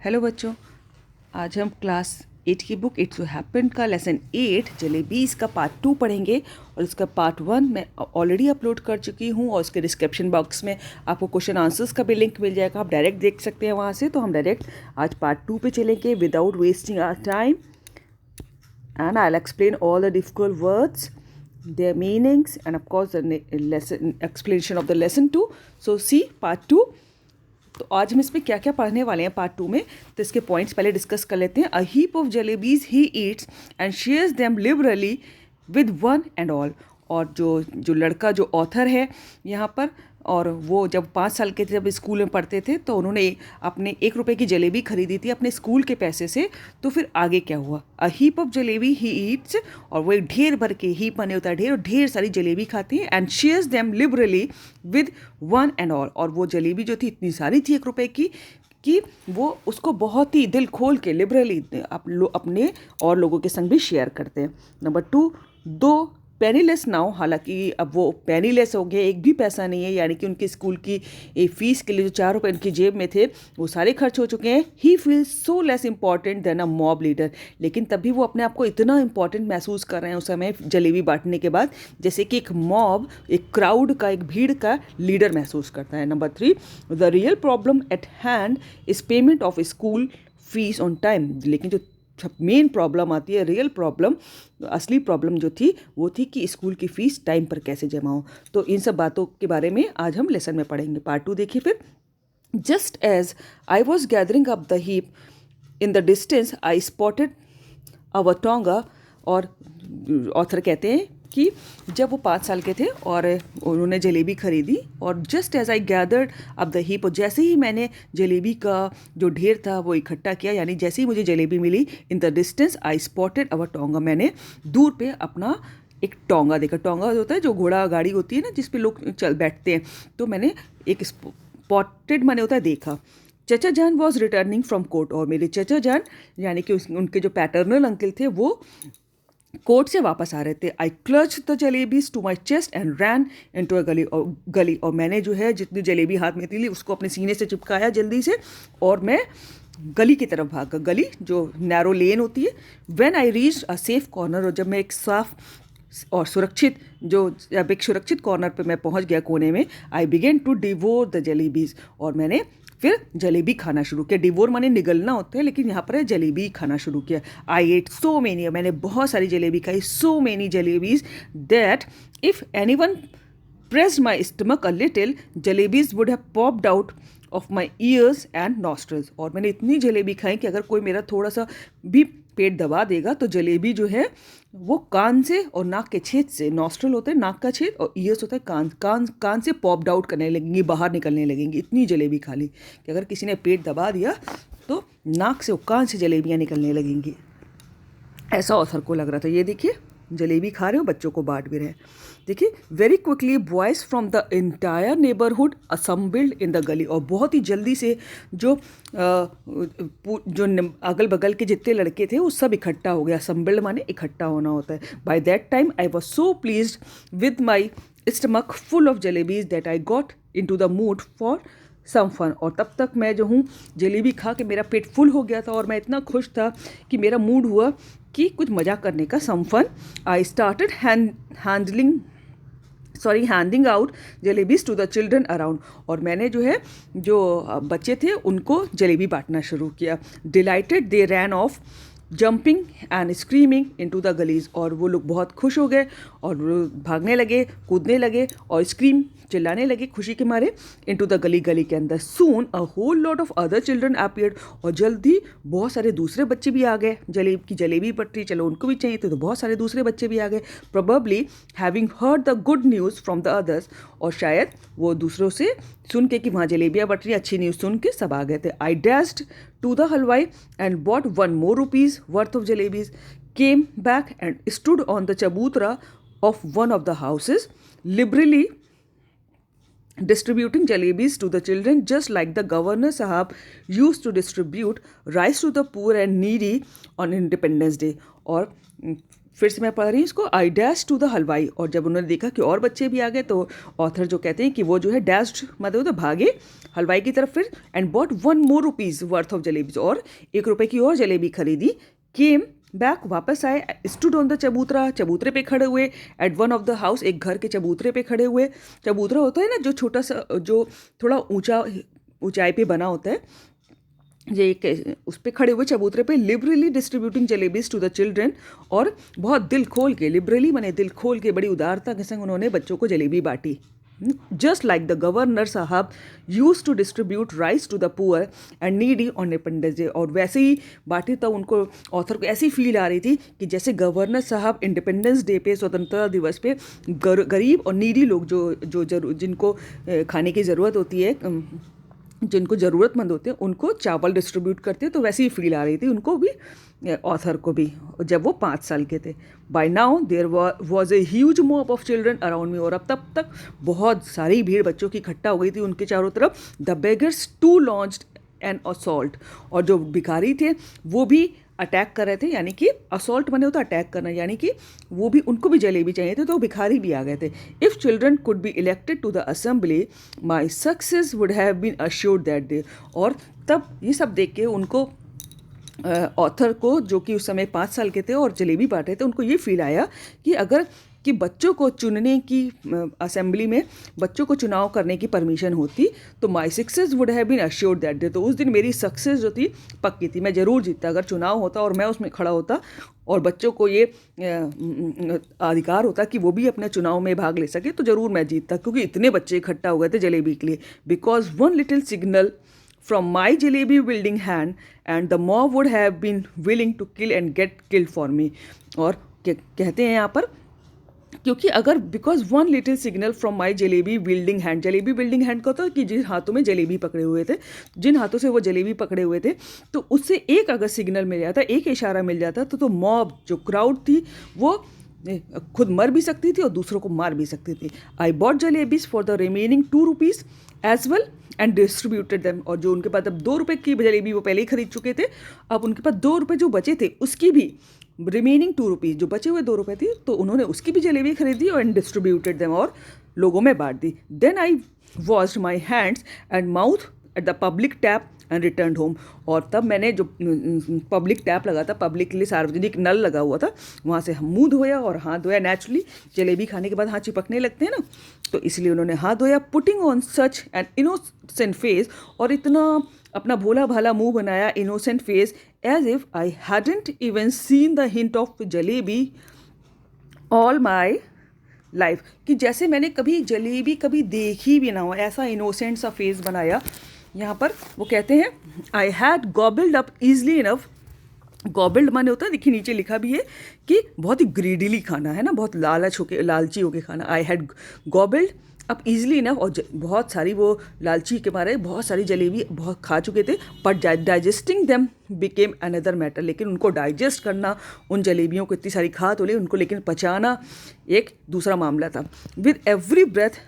Hello बच्चों, आज हम क्लास 8 की बुक इट्स हैपेंड का लेसन 8 जलेबीज का पार्ट 2 पढ़ेंगे। और इसका पार्ट 1 मैं ऑलरेडी अपलोड कर चुकी हूँ और उसके डिस्क्रिप्शन बॉक्स में आपको क्वेश्चन आंसर्स का भी लिंक मिल जाएगा, आप डायरेक्ट देख सकते हैं वहाँ से। तो हम डायरेक्ट आज पार्ट 2 पे चलेंगे without wasting our time, and I'll explain all the difficult words, their meanings, and of course the lesson explanation of the lesson 2. So see part 2. तो आज हम इसमें क्या क्या पढ़ने वाले हैं पार्ट 2 में, तो इसके पॉइंट्स पहले डिस्कस कर लेते हैं। A heap of jalebis he eats and shares them liberally with one and all. और जो लड़का जो ऑथर है यहाँ पर, और वो जब 5 साल के थे, जब स्कूल में पढ़ते थे, तो उन्होंने अपने 1 रुपये की जलेबी खरीदी थी अपने स्कूल के पैसे से। तो फिर आगे क्या हुआ? A heap of jalebi he eats, और वो एक ढेर भर के, हीप बने होता है ढेर, और ढेर सारी जलेबी खाती है। And shares them liberally with one and all, और वो जलेबी जो थी इतनी सारी थी 1 रुपये की कि वो उसको बहुत ही दिल खोल के लिबरली अपने और लोगों के संग भी शेयर करते हैं। नंबर 2, दो पेनीलेस नाउ, हालांकि अब वो पेनीलेस हो गए, एक भी पैसा नहीं है, यानी कि उनके स्कूल की फ़ीस के लिए जो 4 रुपये उनकी जेब में थे वो सारे खर्च हो चुके हैं। He feels so less important than a mob leader, लेकिन तभी वो अपने आप को इतना इंपॉर्टेंट महसूस कर रहे हैं उस समय जलेबी बांटने के बाद, जैसे कि एक मॉब, एक क्राउड का, एक भीड़ का लीडर महसूस करता है। Number 3, the real problem at hand is payment of school fees on time. लेकिन जो मेन प्रॉब्लम आती है, रियल प्रॉब्लम, असली प्रॉब्लम जो थी वो थी कि स्कूल की फ़ीस टाइम पर कैसे जमा हो। तो इन सब बातों के बारे में आज हम लेसन में पढ़ेंगे। पार्ट 2 देखिए फिर। Just as I was gathering up the heap in the distance I spotted our tonga. और ऑथर कहते हैं कि जब वो 5 साल के थे और उन्होंने जलेबी खरीदी, और just as I gathered up the heap, और जैसे ही मैंने जलेबी का जो ढेर था वो इकट्ठा किया, यानी जैसे ही मुझे जलेबी मिली, in the distance I spotted our tonga, मैंने दूर पे अपना एक टोंगा देखा। टोंगा होता है जो घोड़ा गाड़ी होती है ना, जिस पे लोग चल बैठते हैं, तो मैंने एक स्पॉटेड माने होता है देखा। चचा जान वॉज रिटर्निंग फ्रॉम कोर्ट, और मेरे चचा जान यानी कि उनके जो पैटर्नल अंकल थे वो कोर्ट से वापस आ रहे थे। I clutch the jalebis to my chest and ran into a gali, और मैंने जो है जितनी जलेबी हाथ में थी उसको अपने सीने से चिपकाया जल्दी से, और मैं गली की तरफ भागा। गली जो नैरो लेन होती है। When I reach a safe corner, और जब मैं एक साफ और सुरक्षित जब एक सुरक्षित कॉर्नर पे मैं पहुंच गया कोने में, I began to devour the jalebis, और मैंने फिर जलेबी खाना शुरू किया। डिवोर माने निगलना होता है, लेकिन यहाँ पर है जलेबी खाना शुरू किया। आई एट सो मेनी, मैंने बहुत सारी जलेबी खाई, so many jalebis that if any one pressed my stomach a little, jalebis would have popped out of my years and nostrils. और मैंने इतनी जलेबी खाई कि अगर कोई मेरा थोड़ा सा भी पेट दबा देगा तो जलेबी जो है वो कान से और नाक के छेद से, नॉस्ट्रल होता है नाक का छेद और ईयर्स होता है कान से पॉप्ड आउट करने लगेंगी, बाहर निकलने लगेंगी। इतनी जलेबी खा ली कि अगर किसी ने पेट दबा दिया तो नाक से और कान से जलेबियाँ निकलने लगेंगी। ऐसा ऑथर को लग रहा था। ये देखिए जलेबी खा रहे हो, बच्चों को बांट भी रहे हैं। देखिए, very quickly boys from the entire neighbourhood assembled in the गली, और बहुत ही जल्दी से जो अगल बगल के जितने लड़के थे वो सब इकट्ठा हो गया। असम्बल्ड माने इकट्ठा होना होता है। By that time I was so pleased with my stomach full of jalebis that I got into the mood for some fun, और तब तक मैं जो हूँ जलेबी खा के मेरा पेट फुल हो गया था और मैं इतना खुश था कि मेरा मूड हुआ कि कुछ मज़ा करने का, some fun. I started handing out jalebis to the children around, और मैंने जो है जो बच्चे थे उनको जलेबी बांटना शुरू किया। Delighted they ran off jumping and screaming into the galis, और वो लोग बहुत खुश हो गए और भागने लगे, कूदने लगे और स्क्रीम चिल्लाने लगे खुशी के मारे इन टू द गली के अंदर। Soon a whole lot of other children appeared, और जल्दी बहुत सारे दूसरे बच्चे भी आ गए। जलेबी पट्टी, चलो उनको भी चाहिए थे, तो बहुत सारे दूसरे बच्चे भी आ गए। Probably having heard the good news from the others, और शायद वो दूसरों से सुन के कि वहाँ जलेबियाँ बट रही, अच्छी न्यूज़ सुन के सब आ गए थे। आई dashed to the halwai and bought 1 more rupees worth of jalebis, came back and stood on the chabutra of one of the houses, liberally distributing jalebis to the children, just like the governor sahab used to distribute rice to the poor and needy on Independence Day. और फिर से मैं पढ़ रही हूँ इसको। I dash to the हलवाई, और जब उन्होंने देखा कि और बच्चे भी आ गए तो ऑथर जो कहते हैं कि वो जो है डैश्ड मतलब तो भागे हलवाई की तरफ फिर, and bought 1 more rupees worth of jalebis, और 1 रुपये की और जलेबी खरीदी। केम बैक, वापस आए, स्टूड ऑन द चबूतरा, चबूतरे पे खड़े हुए, at one of the house, एक घर के चबूतरे पे खड़े हुए। चबूतरा होता है ना जो छोटा सा, जो थोड़ा ऊंचाई पे बना होता है, ये एक उस पर खड़े हुए चबूतरे पे, liberally distributing jalebis to the children, और बहुत दिल खोल के, लिबरली माने दिल खोल के, बड़ी उदारता के संग उन्होंने बच्चों को जलेबी बांटी। Just like the governor sahib used to distribute rice to the poor and needy on Independence Day, और वैसे ही बांटी। तब उनको ऑथर को ऐसी फील आ रही थी कि जैसे गवर्नर साहब इंडिपेंडेंस डे पे, स्वतंत्रता दिवस पे, गरीब और नीडी लोग जो जिनको खाने की ज़रूरत होती है, जिनको ज़रूरतमंद होते हैं, उनको चावल डिस्ट्रीब्यूट करते हैं। तो वैसे ही फील आ रही थी उनको भी, ऑथर को भी, जब वो 5 साल के थे। By now there was a huge mob of children around me, और अब तब तक बहुत सारी भीड़ बच्चों की इकट्ठा हो गई थी उनके चारों तरफ। The beggars too launched an assault, और जो भिखारी थे वो भी अटैक कर रहे थे, यानी कि असॉल्ट बने होता अटैक करना, यानी कि वो भी, उनको भी जलेबी चाहिए थे, तो भिखारी भी आ गए थे। If children could be elected to the assembly my success would have been assured that day, और तब ये सब देख के उनको, ऑथर को, जो कि उस समय 5 साल के थे और जलेबी बांट रहे थे, उनको ये फील आया कि अगर कि बच्चों को चुनने की, असेंबली में बच्चों को चुनाव करने की परमिशन होती, तो my success would have been assured that day, तो उस दिन मेरी सक्सेस जो थी पक्की थी, मैं ज़रूर जीतता। अगर चुनाव होता और मैं उसमें खड़ा होता और बच्चों को ये अधिकार होता कि वो भी अपने चुनाव में भाग ले सके, तो ज़रूर मैं जीतता, क्योंकि इतने बच्चे इकट्ठा हो गए थे जलेबी के लिए। Because one little signal from my jalebi wielding hand and the mob would have been willing to kill and get killed for me, और कहते हैं यहाँ पर, क्योंकि अगर because one little signal from my jalebi building hand, jalebi building hand का होता कि जिन हाथों में जलेबी पकड़े हुए थे, जिन हाथों से वो जलेबी पकड़े हुए थे, तो उससे एक अगर सिग्नल मिल जाता, एक इशारा मिल जाता, तो मॉब, जो क्राउड थी, वो खुद मर भी सकती थी और दूसरों को मार भी सकती थी। I bought jalebis for the remaining 2 rupees as well and distributed them, और जो उनके पास अब 2 रुपये की जलेबी वो पहले ही खरीद चुके थे, अब उनके पास 2 रुपये जो बचे थे उसकी भी, रिमेनिंग 2 रुपीज़ जो बचे हुए 2 रुपये थी, तो उन्होंने उसकी भी जलेबी खरीदी और डिस्ट्रीब्यूटेड देम, और लोगों में बांट दी। Then I washed my hands and mouth at the public tap and return home, और तब मैंने जो पब्लिक टैप लगा था, पब्लिक के लिए सार्वजनिक नल लगा हुआ था, वहाँ से मुंह धोया और हाथ धोया। नेचुरली जलेबी खाने के बाद हाथ चिपकने लगते हैं ना, तो इसलिए उन्होंने हाथ धोया। Putting on such an innocent face, और इतना अपना भोला भाला मुंह बनाया, innocent face, as if I hadn't even seen the hint of jalebi all my life, कि जैसे मैंने कभी जलेबी कभी देखी भी ना हो, ऐसा इनोसेंट सा फेस बनाया। यहाँ पर वो कहते हैं I had गॉबल्ड up easily enough, गॉबल्ड माने होता है, देखिए नीचे लिखा भी है कि बहुत ही ग्रीडीली खाना है ना, बहुत लालची होके खाना। I had गॉबल्ड up easily enough, और बहुत सारी, वो लालची के मारे बहुत सारी जलेबी बहुत खा चुके थे। But digesting them became another matter, लेकिन उनको डाइजेस्ट करना, उन जलेबियों को इतनी सारी खा तो ली, उनको लेकिन पचाना एक दूसरा मामला था। With every breath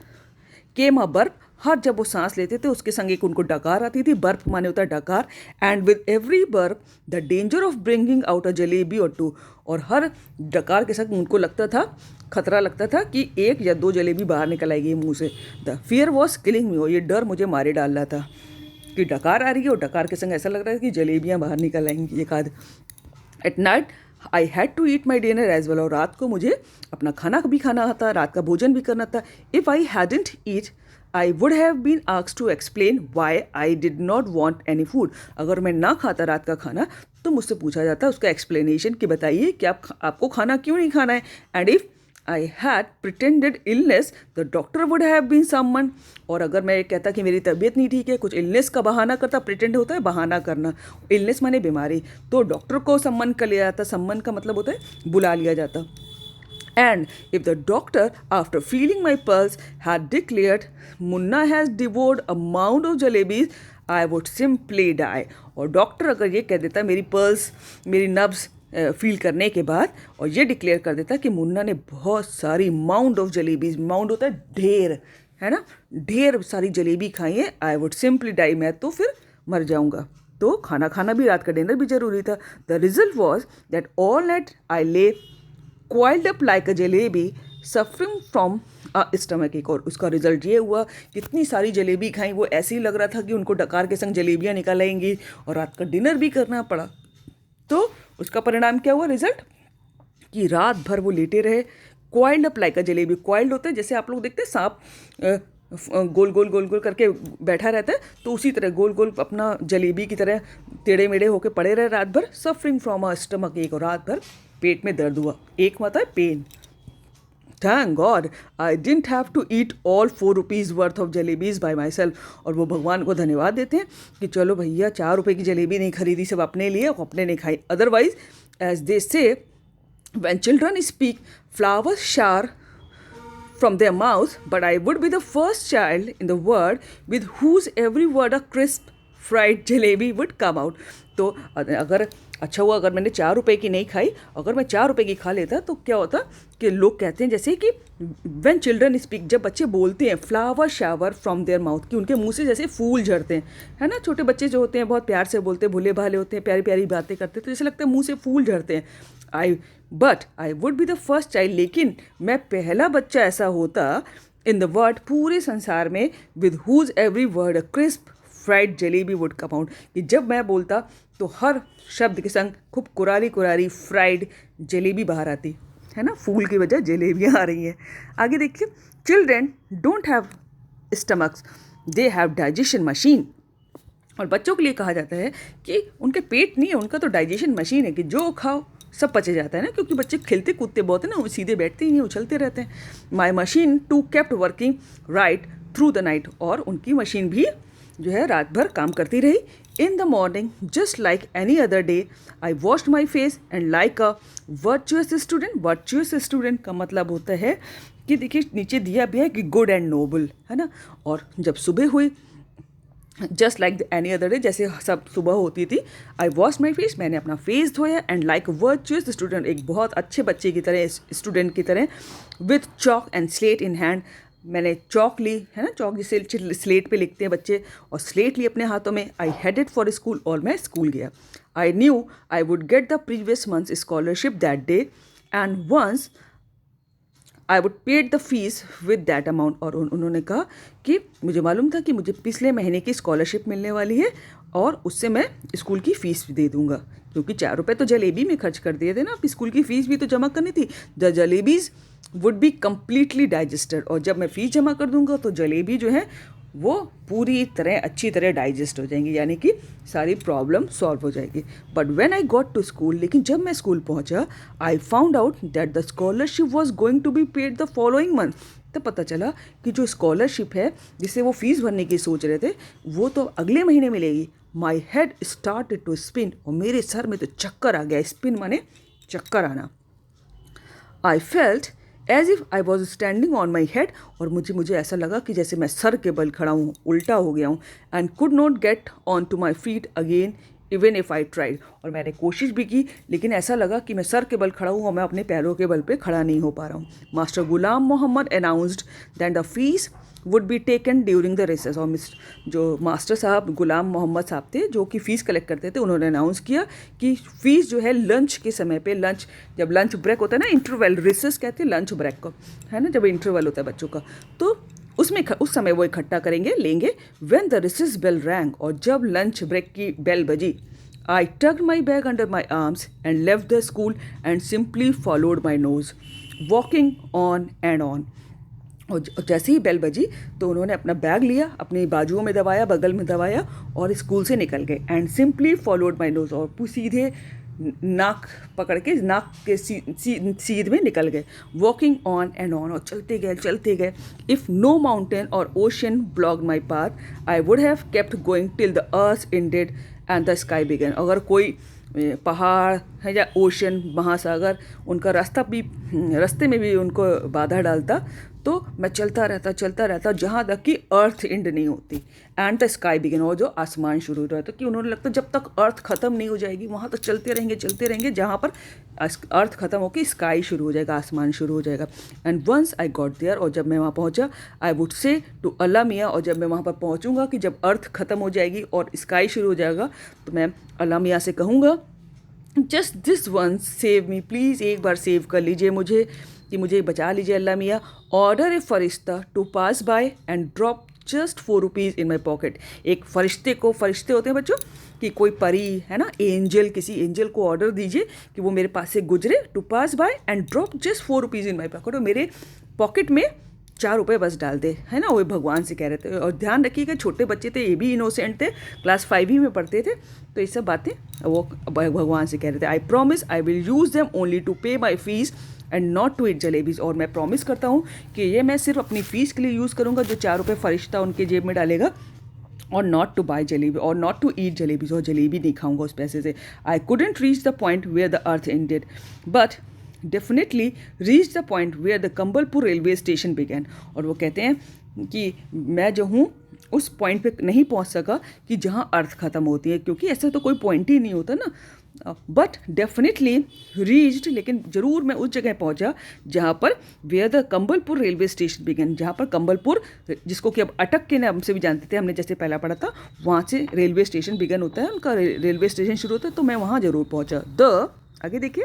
came a burp, हर जब वो सांस लेते थे उसके संग एक उनको डकार आती थी, बर्प माने होता है डकार। And with every burp the danger of bringing out a jalebi और 2, और हर डकार के संग उनको लगता था, खतरा लगता था कि 1 या 2 जलेबी बाहर निकल आएगी मुंह से। द फियर वॉज किलिंग मी, और ये डर मुझे मारे डाल रहा था कि डकार आ रही है, और डकार के संग ऐसा लग रहा है कि जलेबियाँ बाहर निकल आएंगी एक आध। At night I had to eat my dinner as well, और रात को मुझे अपना खाना भी खाना था, रात का भोजन भी करना था। If I hadn't eat I would have been asked to explain why I did not want any food, अगर मैं ना खाता रात का खाना तो मुझसे पूछा जाता उसका एक्सप्लेनेशन कि बताइए कि आपको खाना क्यों नहीं खाना है। And if I had pretended illness the doctor would have been summon, और अगर मैं कहता कि मेरी तबीयत नहीं ठीक है, कुछ इलनेस का बहाना करता, प्रिटेंड होता है बहाना करना, इलनेस माने बीमारी, तो डॉक्टर को सम्मन कर लिया जाता, सम्मन का मतलब होता है बुला लिया जाता। And if the doctor, after feeling my pulse, had declared Munna has devoured a mound of jalebis, I would simply die. और डॉक्टर अगर ये कह देता, मेरी पल्स, मेरी नब्स फील करने के बाद, और ये डिक्लेयर कर देता कि मुन्ना ने बहुत सारी माउंड ऑफ जलेबीज, माउंड होता है ढेर, है ना, ढेर सारी जलेबी खाई है, आई वुड सिंपली डाई, मैं तो फिर मर जाऊंगा। तो खाना भी, रात का डिनर भी जरूरी था। The result was that all night I ले coiled up like a jalebi suffering from stomach एक। और उसका रिजल्ट ये हुआ, कितनी सारी जलेबी खाई, वो ऐसे ही लग रहा था कि उनको डकार के संग जलेबियाँ निकल आएंगी और रात का डिनर भी करना पड़ा। तो उसका परिणाम क्या हुआ, रिजल्ट, कि रात भर वो लेटे रहे, कॉइल्ड अप लाइक अ जलेबी। कॉइल्ड होता है जैसे आप लोग देखते हैं सांप गोल गोल गोल गोल करके बैठा रहता है, तो उसी तरह गोल गोल अपना जलेबी की तरह टेढ़े मेढ़े होके पड़े रहे रात भर, सफरिंग फ्रॉम अ स्टमक एक। और रात भर पेट में दर्द हुआ, एक मतलब pen. Thank God I didn't have to eat all 4 rupees worth of jalebis by myself। और वो भगवान को धन्यवाद देते हैं कि चलो भैया 4 रुपये की जलेबी नहीं खरीदी, सब अपने लिए और अपने नहीं खाई। अदरवाइज एज दे से when children speak flowers shower from their mouth, but I would be the first child in the world with whose every word a crisp fried jalebi would come out. तो अगर अच्छा हुआ अगर मैंने 4 रुपये की नहीं खाई, अगर मैं 4 रुपये की खा लेता तो क्या होता कि लोग कहते हैं जैसे कि व्हेन चिल्ड्रन स्पीक, जब बच्चे बोलते हैं, flower shower from their mouth, कि उनके मुंह से जैसे फूल झड़ते हैं, है ना। छोटे बच्चे जो होते हैं बहुत प्यार से बोलते हैं, भोले भाले होते हैं, प्यारी प्यारी बातें करते हैं, तो जैसे लगता है मुंह से फूल झड़ते हैं। But I would be the first child, लेकिन मैं पहला बच्चा ऐसा होता इन द वर्ल्ड, पूरे संसार में, with whose every word a crisp fried jalebi would come out, कि जब मैं बोलता तो हर शब्द के संग खूब कुरारी कुरारी फ्राइड जलेबी बाहर आती, है ना। फूल की वजह जलेबियाँ आ रही हैं। आगे देखिए, children don't have stomachs, they have digestion machine. और बच्चों के लिए कहा जाता है कि उनके पेट नहीं है, उनका तो डाइजेशन मशीन है, कि जो खाओ सब पचे जाता है ना, क्योंकि बच्चे खेलते कूदते बहुत है ना, वो सीधे बैठते ही नहीं, उछलते रहते हैं। My machine too kept working right through the night, और उनकी मशीन भी जो है रात भर काम करती रही। In the morning just like any other day I washed my face and like a virtuous student. Virtuous student का मतलब होता है कि देखिए नीचे दिया भी है कि गुड एंड नोबल, है ना। और जब सुबह हुई, just like any other day, जैसे सब सुबह होती थी, आई वॉश माई फेस, मैंने अपना फेस धोया, एंड लाइक वर्चुअस स्टूडेंट, एक बहुत अच्छे बच्चे की तरह, स्टूडेंट की तरह, with chalk and slate in hand, मैंने चॉक ली, है ना, चॉक जिसे स्लेट पे लिखते हैं बच्चे, और स्लेट ली अपने हाथों में। आई हेडेड फॉर स्कूल, और मैं स्कूल गया। I knew I would get the previous month's scholarship that day, and once I would paid the fees with that amount. और उन्होंने कहा कि मुझे मालूम था कि मुझे पिछले महीने की स्कॉलरशिप मिलने वाली है, और उससे मैं स्कूल की फ़ीस भी दे दूँगा, क्योंकि 4 रुपये तो जलेबी में खर्च कर दिए थे ना, अब स्कूल की फ़ीस भी तो जमा करनी थी। The jalebis would be completely digested, और जब मैं फ़ीस जमा कर दूँगा तो जलेबी जो है वो पूरी तरह अच्छी तरह डाइजेस्ट हो जाएंगी, यानी कि सारी प्रॉब्लम सॉल्व हो जाएगी। But when I got to school, लेकिन जब मैं स्कूल पहुंचा, I found out that the scholarship was going to be paid the following month. तब पता चला कि जो स्कॉलरशिप है जिसे वो फीस भरने की सोच रहे थे, वो तो अगले महीने मिलेगी। My head started to spin, और मेरे सर में तो चक्कर आ गया। स्पिन माने चक्कर आना। I felt as if I was standing on my head, और मुझे ऐसा लगा कि जैसे मैं सर के बल खड़ा हूँ, उल्टा हो गया हूँ। And could not get onto my feet again even if I tried, और मैंने कोशिश भी की, लेकिन ऐसा लगा कि मैं सर के बल खड़ा हूँ और मैं अपने पैरों के बल पे खड़ा नहीं हो पा रहा हूँ। Master Ghulam Mohammad announced that the fees would be taken during the recess. और जो मास्टर साहब गुलाम मोहम्मद साहब थे, जो कि फ़ीस कलेक्ट करते थे, उन्होंने अनाउंस किया कि फ़ीस जो है लंच के समय पे, लंच जब लंच ब्रेक होता है ना, इंटरवल, रिसेस कहते हैं लंच ब्रेक को, है ना, जब इंटरवल होता है बच्चों का, तो उसमें उस समय वो इकट्ठा करेंगे, लेंगे। When the recess bell rang, और जब लंच ब्रेक की बेल बजी, I tugged my bag under my arms and left the school and simply followed my nose, walking on and on. और जैसे ही बेल बजी तो उन्होंने अपना बैग लिया, अपनी बाजुओं में दबाया, बगल में दबाया, और स्कूल से निकल गए। And simply followed my knows, और सीधे नाक पकड़ के नाक के सीध में निकल गए। वॉकिंग ऑन एंड ऑन, और चलते गए। If no mountain or ocean blocked my path, I would have kept going till the earth ended and the sky began. अगर कोई पहाड़ है या ओशन, महासागर, उनका रास्ते में भी उनको बाधा डालता, तो मैं चलता रहता जहाँ तक कि अर्थ एंड नहीं होती, एंड द स्काई बिगिन, और जो आसमान शुरू हो जाता, कि उन्होंने लगता जब तक अर्थ ख़त्म नहीं हो जाएगी वहाँ तक चलते रहेंगे, जहाँ पर अर्थ ख़त्म होकर स्काई शुरू हो जाएगा, आसमान शुरू हो जाएगा। And once I got there, और जब मैं वहाँ पहुँचा, I would say to Allah मियाँ, और जब मैं वहाँ पर पहुँचूँगा कि जब अर्थ ख़त्म हो जाएगी और स्काई शुरू हो जाएगा, तो मैं अल्लाह मियाँ से कहूँगा just this one save me, please एक बार सेव कर लीजिए मुझे, कि मुझे बचा लीजिए अल्लाह मियाँ। ऑर्डर ए फरिश्ता to pass by and drop just 4 rupees in my pocket. एक फरिश्ते को, फरिश्ते होते हैं बच्चों कि कोई परी है ना, एंजल, किसी एंजल को ऑर्डर दीजिए कि वो मेरे पास से गुजरे, to pass by and drop just 4 rupees in my pocket, और मेरे पॉकेट में 4 रुपये बस डाल दे, है ना, वो भगवान से कह रहे थे। और ध्यान रखिएगा, छोटे बच्चे थे, ये भी इनोसेंट थे, क्लास 5 ही में पढ़ते थे, तो ये सब बातें वो भगवान से कह रहे थे। I promise I will use them only to pay my fees and not to eat jalebis. और मैं प्रॉमिस करता हूँ कि ये मैं सिर्फ अपनी फ़ीस के लिए यूज़ करूँगा, जो 4 रुपये फरिश्ता उनके जेब में डालेगा, और नॉट टू बाई जलेबी और नॉट टू ईट जलेबीज, और जलेबी नहीं खाऊंगा उस पैसे से। I couldn't reach the point where the earth ended but definitely reach the point where the Campbellpur railway station began. और वो कहते हैं कि मैं जो हूँ उस पॉइंट पे नहीं पहुँच सका कि जहाँ अर्थ ख़त्म होती है, क्योंकि ऐसा तो कोई पॉइंट ही नहीं होता ना। बट डेफिनेटली रीच्ड, लेकिन ज़रूर मैं उस जगह पहुंचा जहाँ पर where the Campbellpur railway station began, जहाँ पर कंबलपुर, जिसको कि अब अटक के नाम से भी जानते थे, हमने जैसे पहला पढ़ा था, वहाँ से रेलवे स्टेशन बिगन होता है, उनका रेलवे स्टेशन शुरू होता है, तो मैं वहाँ ज़रूर पहुँचा। आगे देखिए,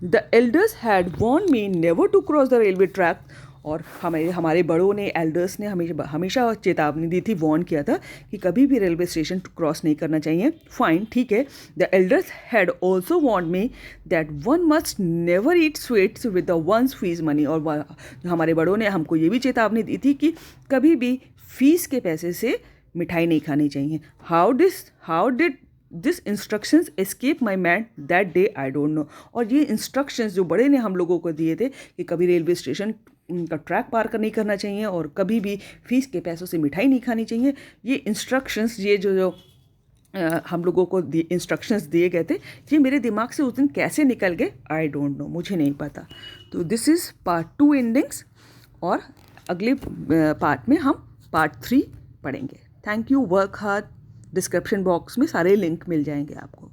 the elders had warned me never to cross the railway track. और हमारे बड़ों ने, एल्डर्स ने हमेशा चेतावनी दी थी, वार्न किया था कि कभी भी रेलवे स्टेशन क्रॉस नहीं करना चाहिए। फाइन, ठीक है। The elders had also warned me that one must never eat sweets with the one's fees money. और हमारे बड़ों ने हमको ये भी चेतावनी दी थी कि कभी भी फीस के पैसे से मिठाई नहीं खानी चाहिए। How did this instructions escape my mind that day, I don't know. और ये इंस्ट्रक्शंस जो बड़े ने हम लोगों को दिए थे कि कभी रेलवे स्टेशन का ट्रैक पार नहीं करना चाहिए और कभी भी फीस के पैसों से मिठाई नहीं खानी चाहिए, ये इंस्ट्रक्शंस, ये जो हम लोगों को इंस्ट्रक्शंस दिए गए थे, ये मेरे दिमाग से उस दिन कैसे निकल गए, आई डोंट नो, मुझे नहीं पता। तो दिस इज़ पार्ट 2 एंडिंग्स, और अगले पार्ट में हम पार्ट 3 पढ़ेंगे। Thank you, work hard. Description box में सारे लिंक मिल जाएंगे आपको।